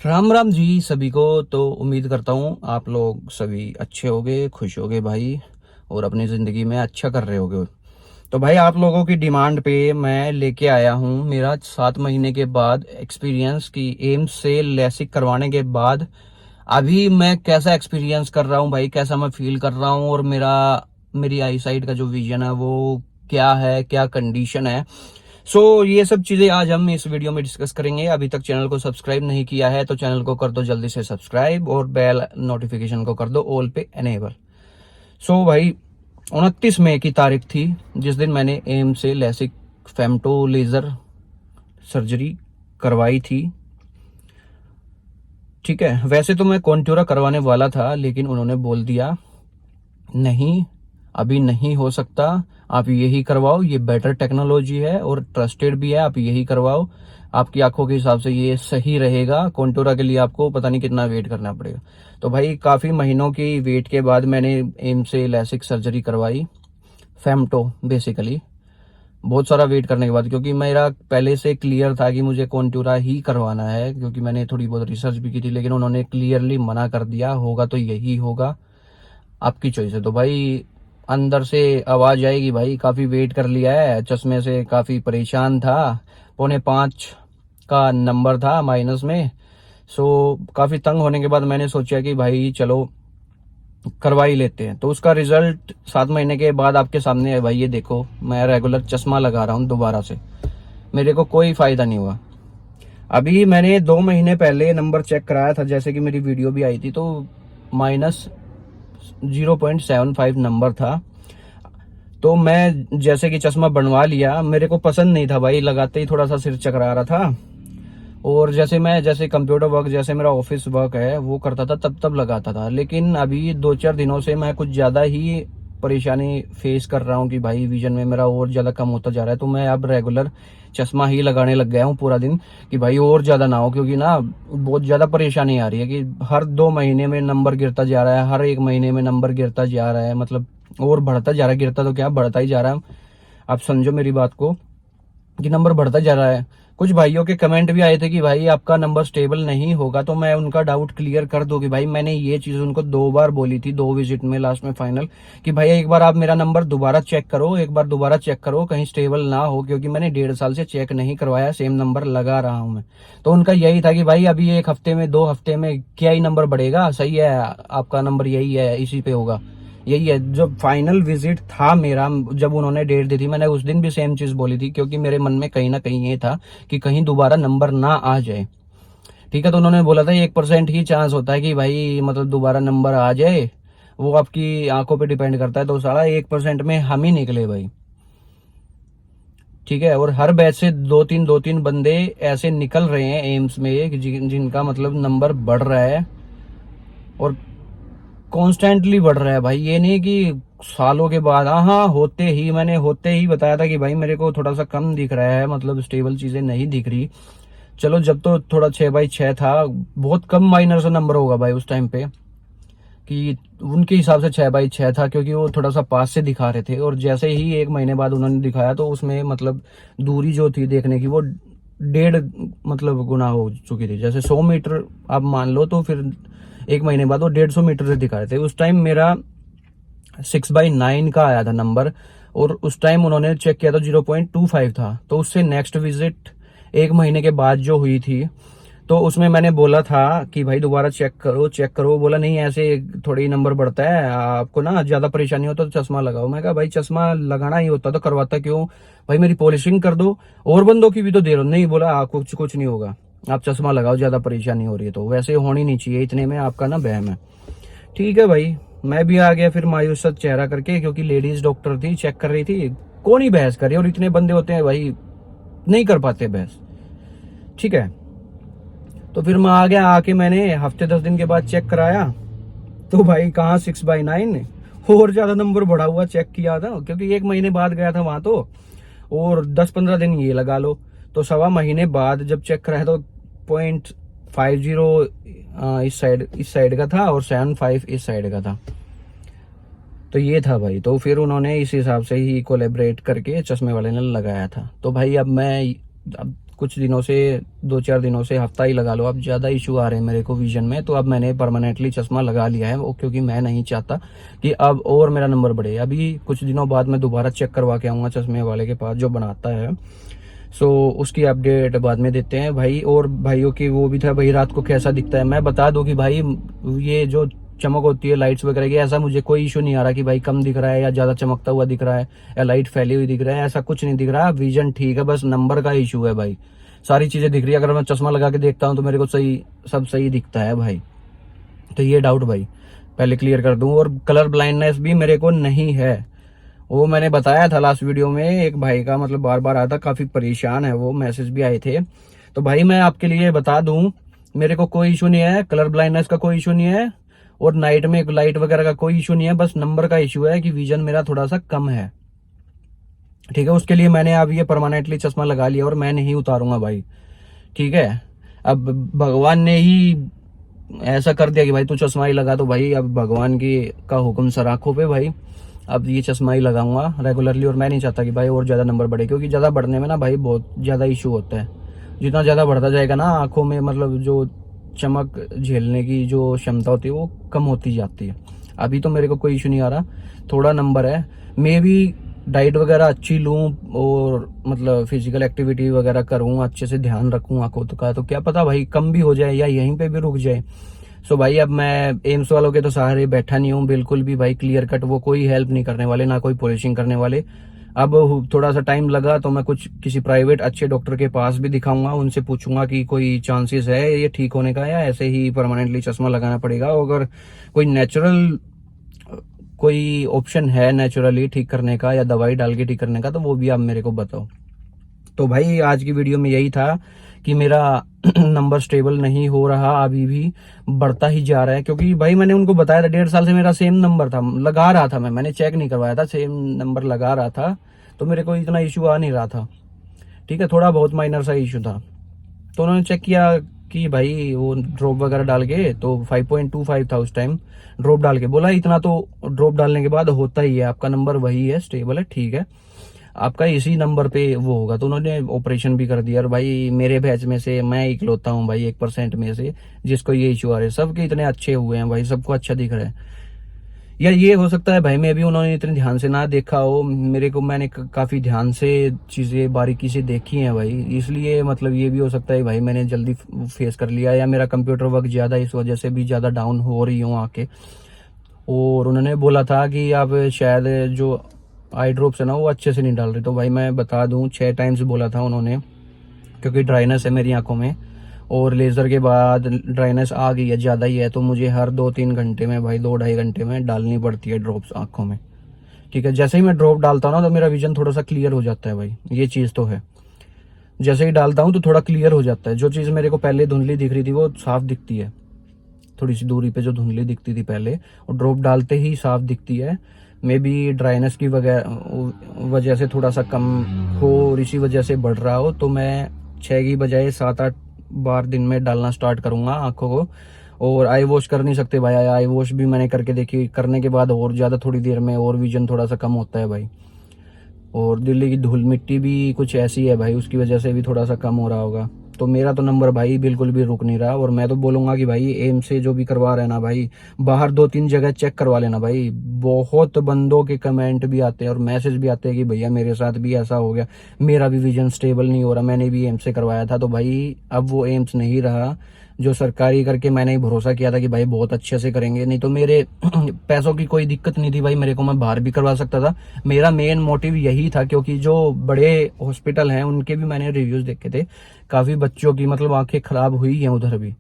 राम राम जी सभी को। तो उम्मीद करता हूँ आप लोग सभी अच्छे होगे, खुश होगे भाई, और अपनी ज़िंदगी में अच्छा कर रहे होगे। तो भाई आप लोगों की डिमांड पे मैं लेके आया हूँ मेरा 7 महीने के बाद एक्सपीरियंस की एम्स से लेसिक करवाने के बाद अभी मैं कैसा एक्सपीरियंस कर रहा हूँ भाई, कैसा मैं फील कर रहा हूँ, और मेरी आई साइट का जो विजन है वो क्या है, क्या कंडीशन है। ये सब चीजें आज हम इस वीडियो में डिस्कस करेंगे। अभी तक चैनल को सब्सक्राइब नहीं किया है तो चैनल को कर दो जल्दी से सब्सक्राइब, और बेल नोटिफिकेशन को कर दो ऑल पे एनेबल। भाई 29 मई की तारीख थी जिस दिन मैंने एम से लेसिक फेमटो लेजर सर्जरी करवाई थी। ठीक है, वैसे तो मैं कॉन्टूरा करवाने वाला था, लेकिन उन्होंने बोल दिया नहीं, अभी नहीं हो सकता, आप यही करवाओ, ये बेटर टेक्नोलॉजी है और ट्रस्टेड भी है, आप यही करवाओ, आपकी आंखों के हिसाब से ये सही रहेगा। कॉन्टूरा के लिए आपको पता नहीं कितना वेट करना पड़ेगा। तो भाई काफ़ी महीनों की वेट के बाद मैंने एम से लेसिक सर्जरी करवाई, फेमटो बेसिकली। बहुत सारा वेट करने के बाद, क्योंकि मेरा पहले से क्लियर था कि मुझे कॉन्टूरा ही करवाना है, क्योंकि मैंने थोड़ी बहुत रिसर्च भी की थी, लेकिन उन्होंने क्लियरली मना कर दिया होगा तो यही होगा, आपकी चॉइस है। तो भाई अंदर से आवाज आएगी भाई, काफी वेट कर लिया है, चश्मे से काफी परेशान था, 4.5 का नंबर था माइनस में। काफी तंग होने के बाद मैंने सोचा कि भाई चलो करवा ही लेते हैं। तो उसका रिजल्ट 7 महीने के बाद आपके सामने है भाई। ये देखो, मैं रेगुलर चश्मा लगा रहा हूँ दोबारा से, मेरे को कोई फायदा नहीं हुआ। अभी मैंने 2 महीने पहले नंबर चेक कराया था, जैसे कि मेरी वीडियो भी आई थी, तो -0.75 नंबर था। तो मैं जैसे कि चश्मा बनवा लिया, मेरे को पसंद नहीं था भाई, लगाते ही थोड़ा सा सिर चकरा रहा था। और जैसे कंप्यूटर वर्क, जैसे मेरा ऑफिस वर्क है वो करता था, तब लगाता था। लेकिन अभी 2-4 दिनों से मैं कुछ ज़्यादा ही परेशानी फेस कर रहा हूँ कि भाई विजन में मेरा और ज़्यादा कम होता जा रहा है। तो मैं अब रेगुलर चश्मा ही लगाने लग गया हूँ पूरा दिन, कि भाई और ज़्यादा ना हो, क्योंकि ना बहुत ज़्यादा परेशानी आ रही है कि हर 2 महीने में नंबर गिरता जा रहा है, हर 1 महीने में नंबर गिरता जा रहा है, मतलब और बढ़ता जा रहा है, गिरता तो क्या बढ़ता ही जा रहा है। आप समझो मेरी बात को, कि नंबर बढ़ता जा रहा है। कुछ भाइयों के कमेंट भी आए थे कि भाई आपका नंबर स्टेबल नहीं होगा, तो मैं उनका डाउट क्लियर कर दूं कि भाई मैंने ये चीज उनको 2 बार बोली थी, 2 विजिट में, लास्ट में फाइनल, कि भाई एक बार आप मेरा नंबर दोबारा चेक करो, एक बार दोबारा चेक करो, कहीं स्टेबल ना हो, क्योंकि मैंने 1.5 साल से चेक नहीं करवाया, सेम नंबर लगा रहा हूं मैं। तो उनका यही था कि भाई अभी 1 हफ्ते में, 2 हफ्ते में क्या ही नंबर बढ़ेगा, सही है, आपका नंबर यही है, इसी पे होगा, यही है। जब फाइनल विजिट था मेरा, जब उन्होंने डेट दी थी, मैंने उस दिन भी सेम चीज बोली थी, क्योंकि मेरे मन में कहीं ना कहीं ये था कि कहीं दोबारा नंबर ना आ जाए। ठीक है, तो उन्होंने बोला था 1% ही चांस होता है कि भाई मतलब दोबारा नंबर आ जाए, वो आपकी आंखों पे डिपेंड करता है। तो सारा 1% में हम ही निकले भाई। ठीक है, और हर बैच से दो तीन बंदे ऐसे निकल रहे हैं एम्स में जिनका मतलब नंबर बढ़ रहा है, और कॉन्स्टेंटली बढ़ रहा है भाई। ये नहीं कि सालों के बाद, हाँ मैंने होते ही बताया था कि भाई मेरे को थोड़ा सा कम दिख रहा है, मतलब स्टेबल चीजें नहीं दिख रही। चलो जब तो थोड़ा 6/6 था, बहुत कम माइनर सा नंबर होगा भाई उस टाइम पे, कि उनके हिसाब से 6/6 था, क्योंकि वो थोड़ा सा पास से दिखा रहे थे। और जैसे ही 1 महीने बाद उन्होंने दिखाया, तो उसमें मतलब दूरी जो थी देखने की, वो 1.5 मतलब गुना हो चुकी थी। जैसे 100 मीटर आप मान लो, तो फिर 1 महीने बाद वो 150 मीटर से दिखा रहे थे। उस टाइम मेरा 6/9 का आया था नंबर, और उस टाइम उन्होंने चेक किया था 0.25 था। तो उससे नेक्स्ट विजिट 1 महीने के बाद जो हुई थी, तो उसमें मैंने बोला था कि भाई दोबारा चेक करो चेक करो। बोला नहीं, ऐसे थोड़ी नंबर बढ़ता है, आपको ना ज्यादा परेशानी हो तो चश्मा लगाओ। मैं कहा भाई चश्मा लगाना ही होता तो करवाता क्यों भाई, मेरी पॉलिशिंग कर दो, और बंदों की भी तो दे रहा। नहीं, बोला कुछ नहीं होगा, आप चश्मा लगाओ, ज्यादा परेशानी हो रही है तो। वैसे होनी नहीं चाहिए, इतने में आपका ना बहम है। ठीक है भाई, मैं भी आ गया फिर मायूस सा चेहरा करके, क्योंकि लेडीज डॉक्टर थी, चेक कर रही थी, कौन ही बहस करे, और इतने बंदे होते हैं भाई, नहीं कर पाते बहस। ठीक है, तो फिर मैं आ गया, आके मैंने हफ्ते 10 दिन के बाद चेक कराया, तो भाई कहाँ 6/9, और ज्यादा नंबर बढ़ा हुआ चेक किया था, क्योंकि 1 महीने बाद गया था वहां तो, और 10-15 दिन ये लगा लो। तो 1.25 महीने बाद जब चेक कराया, तो 0.50 इस साइड का था, और 7.5 इस साइड का था। तो ये था भाई। तो फिर उन्होंने इस हिसाब से ही कोलेबरेट करके चश्मे वाले ने लगाया था। तो भाई अब कुछ दिनों से, 2-4 दिनों से, हफ्ता ही लगा लो आप, ज़्यादा इशू आ रहे हैं मेरे को विजन में। तो अब मैंने परमानेंटली चश्मा लगा लिया है वो, क्योंकि मैं नहीं चाहता कि अब और मेरा नंबर बढ़े। अभी कुछ दिनों बाद मैं दोबारा चेक करवा के आऊँगा चश्मे वाले के पास जो बनाता है। सो उसकी अपडेट बाद में देते हैं भाई। और भाइयों की वो भी था भाई, रात को कैसा दिखता है। मैं बता दूं कि भाई ये जो चमक होती है लाइट्स वगैरह की, ऐसा मुझे कोई इशू नहीं आ रहा कि भाई कम दिख रहा है या ज़्यादा चमकता हुआ दिख रहा है या लाइट फैली हुई दिख रहा है, ऐसा कुछ नहीं दिख रहा। विजन ठीक है, बस नंबर का इशू है भाई। सारी चीज़ें दिख रही है, अगर मैं चश्मा लगा के देखता हूँ तो मेरे को सही, सब सही दिखता है भाई। तो ये डाउट भाई पहले क्लियर कर दूं। और कलर ब्लाइंडनेस भी मेरे को नहीं है, वो मैंने बताया था लास्ट वीडियो में। एक भाई का मतलब बार बार आया था, काफी परेशान है वो, मैसेज भी आए थे। तो भाई मैं आपके लिए बता दूं, मेरे को कोई इशू नहीं है, कलर ब्लाइंडनेस का कोई इशू नहीं है, और नाइट में लाइट वगैरह का कोई इशू नहीं है। बस नंबर का इशू है कि विजन मेरा थोड़ा सा कम है, ठीक है। उसके लिए मैंने अब ये परमानेंटली चश्मा लगा लिया और मैं नहीं उतारूंगा भाई, ठीक है। अब भगवान ने ही ऐसा कर दिया कि भाई तू चश्मा ही लगा, तो भाई अब भगवान की का हुक्म सर आंखों पे भाई। अब ये चश्मा ही लगाऊंगा रेगुलरली, और मैं नहीं चाहता कि भाई और ज़्यादा नंबर बढ़े, क्योंकि ज़्यादा बढ़ने में ना भाई बहुत ज़्यादा इशू होता है। जितना ज़्यादा बढ़ता जाएगा ना आंखों में, मतलब जो चमक झेलने की जो क्षमता होती है वो कम होती जाती है। अभी तो मेरे को कोई इशू नहीं आ रहा, थोड़ा नंबर है। मे भी डाइट वगैरह अच्छी लूँ और मतलब फिजिकल एक्टिविटी वगैरह करूँ, अच्छे से ध्यान रखूँ आंखों का, तो क्या पता भाई कम भी हो जाए या यहीं पे भी रुक जाए। सो भाई अब मैं एम्स वालों के तो सहारे बैठा नहीं हूँ बिल्कुल भी भाई, क्लियर कट। वो कोई हेल्प नहीं करने वाले, ना कोई पॉलिशिंग करने वाले। अब थोड़ा सा टाइम लगा तो मैं कुछ किसी प्राइवेट अच्छे डॉक्टर के पास भी दिखाऊंगा, उनसे पूछूंगा कि कोई चांसेस है ये ठीक होने का, या ऐसे ही परमानेंटली चश्मा लगाना पड़ेगा। अगर कोई नेचुरल कोई ऑप्शन है नेचुरली ठीक करने का या दवाई डाल के ठीक करने का, तो वो भी आप मेरे को बताओ। तो भाई आज की वीडियो में यही था कि मेरा नंबर स्टेबल नहीं हो रहा, अभी भी बढ़ता ही जा रहा है। क्योंकि भाई मैंने उनको बताया था 1.5 साल से मेरा सेम नंबर था, लगा रहा था मैंने चेक नहीं करवाया था, सेम नंबर लगा रहा था, तो मेरे को इतना इशू आ नहीं रहा था, ठीक है। थोड़ा बहुत माइनर सा इशू था, तो उन्होंने चेक किया कि भाई वो ड्रॉप वगैरह डाल के तो 5.25 था उस टाइम। ड्रॉप डाल के बोला इतना तो ड्रॉप डालने के बाद होता ही है, आपका नंबर वही है, स्टेबल है, ठीक है, आपका इसी नंबर पे वो होगा। तो उन्होंने ऑपरेशन भी कर दिया। और भाई मेरे बैच में से मैं इकलौता हूँ भाई 1% में से जिसको ये इशू आ रहे हैं। सबके इतने अच्छे हुए हैं भाई, सबको अच्छा दिख रहा है। या ये हो सकता है भाई मैं भी उन्होंने इतने ध्यान से ना देखा हो मेरे को, मैंने काफी ध्यान से चीजें बारीकी से देखी हैं भाई, इसलिए मतलब ये भी हो सकता है भाई मैंने जल्दी फेस कर लिया, या मेरा कंप्यूटर वर्क ज्यादा इस वजह से भी ज्यादा डाउन हो रही हूँ आके। और उन्होंने बोला था कि आप शायद जो आई ड्रॉप्स है ना वो अच्छे से नहीं डाल रहे। तो भाई मैं बता दूं 6 टाइम्स बोला था उन्होंने, क्योंकि ड्राइनेस है मेरी आंखों में, और लेज़र के बाद ड्राइनेस आ गई है, ज़्यादा ही है, तो मुझे हर 2-3 घंटे में भाई 2-2.5 घंटे में डालनी पड़ती है ड्रॉप्स आंखों में, ठीक है। जैसे ही मैं ड्रॉप डालता हूँ ना तो मेरा विजन थोड़ा सा क्लियर हो जाता है भाई, ये चीज़ तो है। जैसे ही डालता हूँ तो थोड़ा क्लियर हो जाता है, जो चीज़ मेरे को पहले धुंधली दिख रही थी वो साफ दिखती है, थोड़ी सी दूरी पे जो धुंधली दिखती थी पहले, और ड्रॉप डालते ही साफ दिखती है। मे बी ड्राइनेस की वजह से थोड़ा सा कम हो और इसी वजह से बढ़ रहा हो, तो मैं 6 की बजाय 7-8 बार दिन में डालना स्टार्ट करूंगा आंखों को। और आई वॉश कर नहीं सकते भाई, आई वॉश भी मैंने करके देखी, करने के बाद और ज़्यादा थोड़ी देर में और विजन थोड़ा सा कम होता है भाई। और दिल्ली की धूल मिट्टी भी कुछ ऐसी है भाई, उसकी वजह से भी थोड़ा सा कम हो रहा होगा। तो मेरा तो नंबर भाई बिल्कुल भी रुक नहीं रहा, और मैं तो बोलूंगा कि भाई एम से जो भी करवा रहे हैं ना भाई, बाहर 2-3 जगह चेक करवा लेना भाई। बहुत बंदों के कमेंट भी आते हैं और मैसेज भी आते हैं कि भैया मेरे साथ भी ऐसा हो गया, मेरा भी विजन स्टेबल नहीं हो रहा, मैंने भी एम्स से करवाया था। तो भाई अब वो एम्स नहीं रहा जो सरकारी करके मैंने ही भरोसा किया था कि भाई बहुत अच्छे से करेंगे, नहीं तो मेरे पैसों की कोई दिक्कत नहीं थी भाई, मेरे को मैं बाहर भी करवा सकता था। मेरा मेन मोटिव यही था, क्योंकि जो बड़े हॉस्पिटल हैं उनके भी मैंने रिव्यूज देखे थे, काफी बच्चों की मतलब आंखें खराब हुई हैं उधर भी,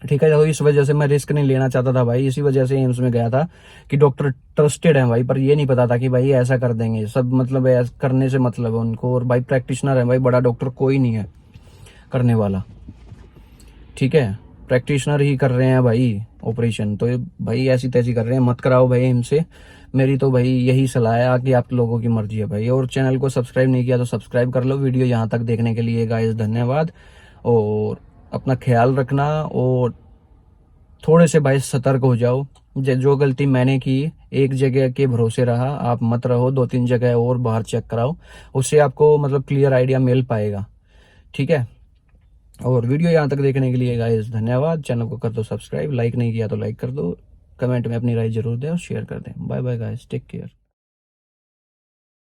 ठीक है। तो इस वजह से मैं रिस्क नहीं लेना चाहता था भाई, इसी वजह से एम्स में गया था कि डॉक्टर ट्रस्टेड है भाई। पर ये नहीं पता था कि भाई ऐसा कर देंगे सब, मतलब करने से मतलब है उनको, और भाई प्रैक्टिशनर है भाई, बड़ा डॉक्टर कोई नहीं है करने वाला, ठीक है। प्रैक्टिशनर ही कर रहे हैं भाई ऑपरेशन, तो भाई ऐसी तैसी कर रहे हैं, मत कराओ भाई इनसे। मेरी तो भाई यही सलाह है, आगे आप लोगों की मर्जी है भाई। और चैनल को सब्सक्राइब नहीं किया तो सब्सक्राइब कर लो। वीडियो यहाँ तक देखने के लिए गाइस धन्यवाद, और अपना ख्याल रखना, और थोड़े से भाई सतर्क हो जाओ। जो गलती मैंने की, एक जगह के भरोसे रहा, आप मत रहो, 2-3 जगह और बाहर चेक कराओ, उससे आपको मतलब क्लियर आइडिया मिल पाएगा, ठीक है। और वीडियो यहाँ तक देखने के लिए गाइस धन्यवाद। चैनल को कर दो सब्सक्राइब, लाइक नहीं किया तो लाइक कर दो, कमेंट में अपनी राय जरूर दें और शेयर कर दें। Bye bye guys, take care.